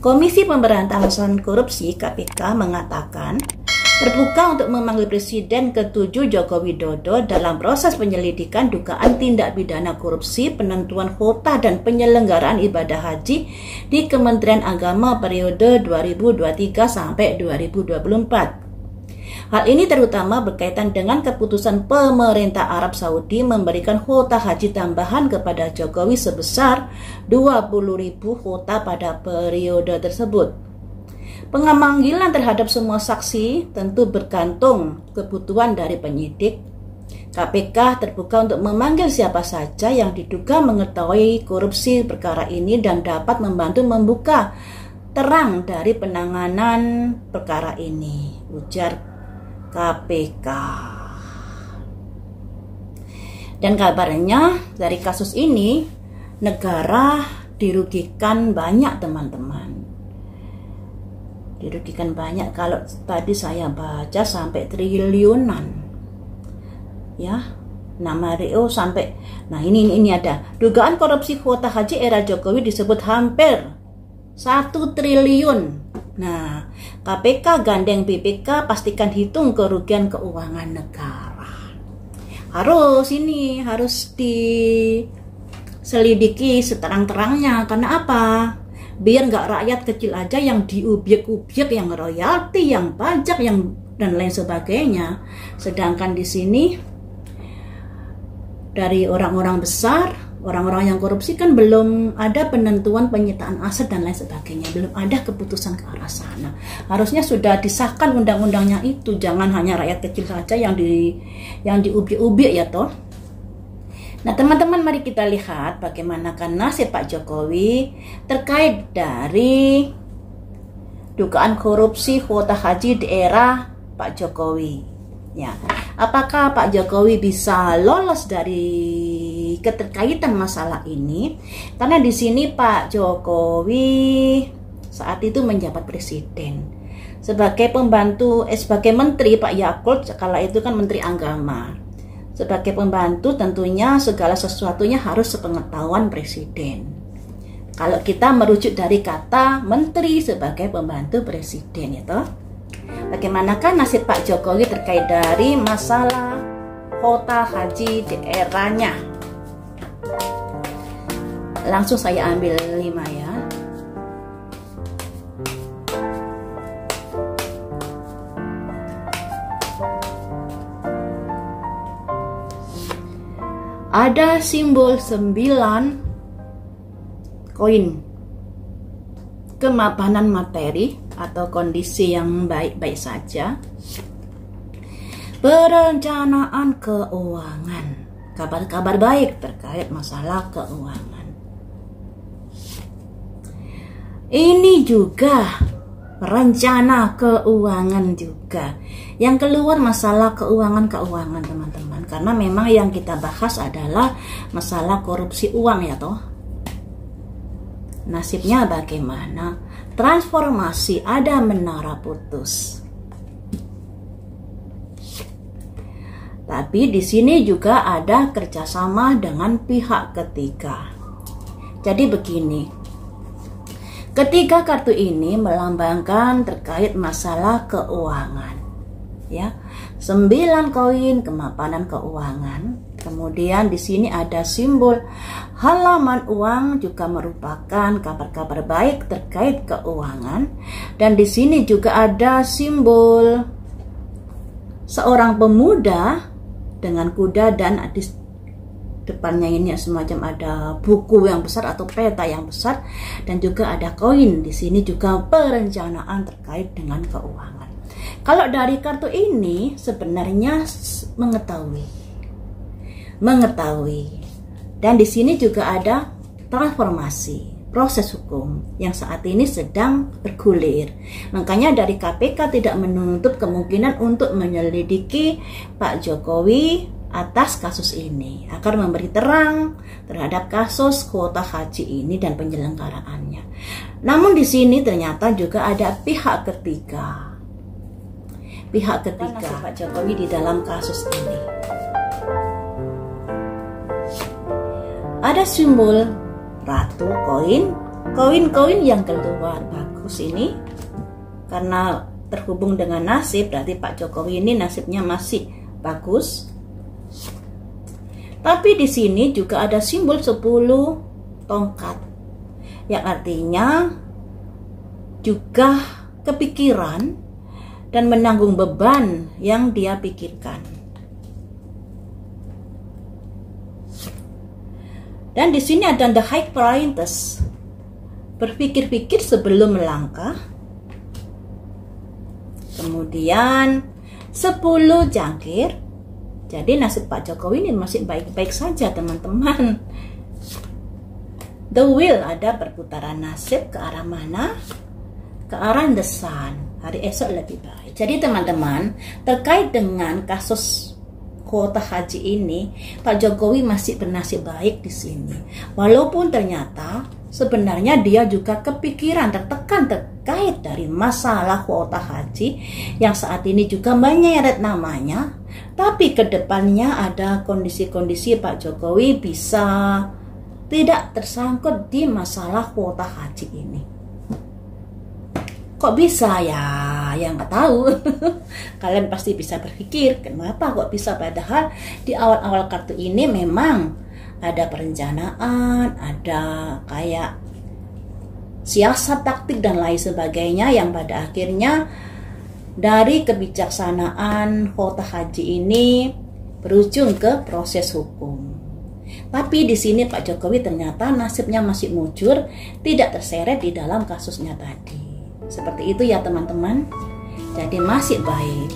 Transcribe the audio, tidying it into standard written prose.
Komisi Pemberantasan Korupsi (KPK) mengatakan terbuka untuk memanggil Presiden ke-7 Joko Widodo dalam proses penyelidikan dugaan tindak pidana korupsi penentuan kuota dan penyelenggaraan ibadah haji di Kementerian Agama periode 2023 sampai 2024. Hal ini terutama berkaitan dengan keputusan pemerintah Arab Saudi memberikan kuota haji tambahan kepada Jokowi sebesar 20.000 kuota pada periode tersebut. Pemanggilan terhadap semua saksi tentu bergantung kebutuhan dari penyidik. KPK terbuka untuk memanggil siapa saja yang diduga mengetahui korupsi perkara ini dan dapat membantu membuka terang dari penanganan perkara ini, ujar KPK. Dan kabarnya dari kasus ini negara dirugikan banyak, teman-teman. Dirugikan banyak, kalau tadi saya baca sampai triliunan. Ya, nama Rio sampai. Nah, ini ada dugaan korupsi kuota haji era Jokowi disebut hampir 1 triliun. Nah, KPK gandeng BPK pastikan hitung kerugian keuangan negara. Harus diselidiki seterang-terangnya. Karena apa? Biar nggak rakyat kecil aja yang diubyek-ubyek, yang royalti, yang pajak, yang dan lain sebagainya. Sedangkan di sini dari orang-orang besar, orang-orang yang korupsi kan belum ada penentuan penyitaan aset dan lain sebagainya, belum ada keputusan ke arah sana. Harusnya sudah disahkan undang-undangnya itu, jangan hanya rakyat kecil saja yang diubyek-ubyek ya toh. Nah teman-teman, mari kita lihat bagaimanakah nasib Pak Jokowi terkait dari dugaan korupsi kuota haji di era Pak Jokowi. Ya, apakah Pak Jokowi bisa lolos dari keterkaitan masalah ini? Karena di sini Pak Jokowi saat itu menjabat presiden sebagai pembantu, sebagai menteri Pak Yakult kala itu kan menteri agama. Sebagai pembantu tentunya segala sesuatunya harus sepengetahuan presiden. Kalau kita merujuk dari kata menteri sebagai pembantu presiden itu, bagaimanakah nasib Pak Jokowi terkait dari masalah kuota haji di eranya? Langsung saya ambil 5 ya. Ada simbol 9 koin kemapanan materi atau kondisi yang baik-baik saja, perencanaan keuangan, kabar-kabar baik terkait masalah keuangan. Ini juga rencana keuangan juga yang keluar masalah keuangan teman-teman, karena memang yang kita bahas adalah masalah korupsi uang ya toh. Nasibnya bagaimana? Transformasi ada menara putus. Tapi di sini juga ada kerjasama dengan pihak ketiga. Jadi begini, ketiga kartu ini melambangkan terkait masalah keuangan. Ya, 9 koin kemapanan keuangan. Kemudian di sini ada simbol halaman uang, juga merupakan kabar-kabar baik terkait keuangan. Dan di sini juga ada simbol seorang pemuda dengan kuda, dan di depannya ini semacam ada buku yang besar atau peta yang besar, dan juga ada koin. Di sini juga perencanaan terkait dengan keuangan. Kalau dari kartu ini sebenarnya mengetahui, dan di sini juga ada transformasi proses hukum yang saat ini sedang bergulir. Makanya dari KPK tidak menutup kemungkinan untuk menyelidiki Pak Jokowi atas kasus ini agar memberi terang terhadap kasus kuota haji ini dan penyelenggaraannya. Namun di sini ternyata juga ada pihak ketiga Pak Jokowi di dalam kasus ini. Ada simbol ratu koin yang keluar bagus. bagus ini. Karena terhubung dengan nasib, berarti Pak Jokowi ini nasibnya masih bagus. Tapi di sini juga ada simbol 10 tongkat, yang artinya juga kepikiran dan menanggung beban yang dia pikirkan. Dan di sini ada the high priorities, berpikir-pikir sebelum melangkah. Kemudian 10 jangkir. Jadi nasib Pak Jokowi ini masih baik-baik saja, teman-teman. The wheel, ada perputaran nasib ke arah mana? Ke arah the sun. Hari esok lebih baik. Jadi teman-teman, terkait dengan kasus kuota haji ini, Pak Jokowi masih bernasib baik di sini. Walaupun ternyata sebenarnya dia juga kepikiran, tertekan terkait dari masalah kuota haji yang saat ini juga menyeret namanya. Tapi kedepannya ada kondisi-kondisi Pak Jokowi bisa tidak tersangkut di masalah kuota haji ini. Kok bisa ya? Yang nggak tahu. Kalian pasti bisa berpikir, kenapa kok bisa, padahal di awal-awal kartu ini memang ada perencanaan, ada kayak siasat taktik dan lain sebagainya yang pada akhirnya dari kebijaksanaan kuota haji ini berujung ke proses hukum. Tapi di sini Pak Jokowi ternyata nasibnya masih mujur, tidak terseret di dalam kasusnya tadi. Seperti itu ya teman-teman. Jadi masih baik.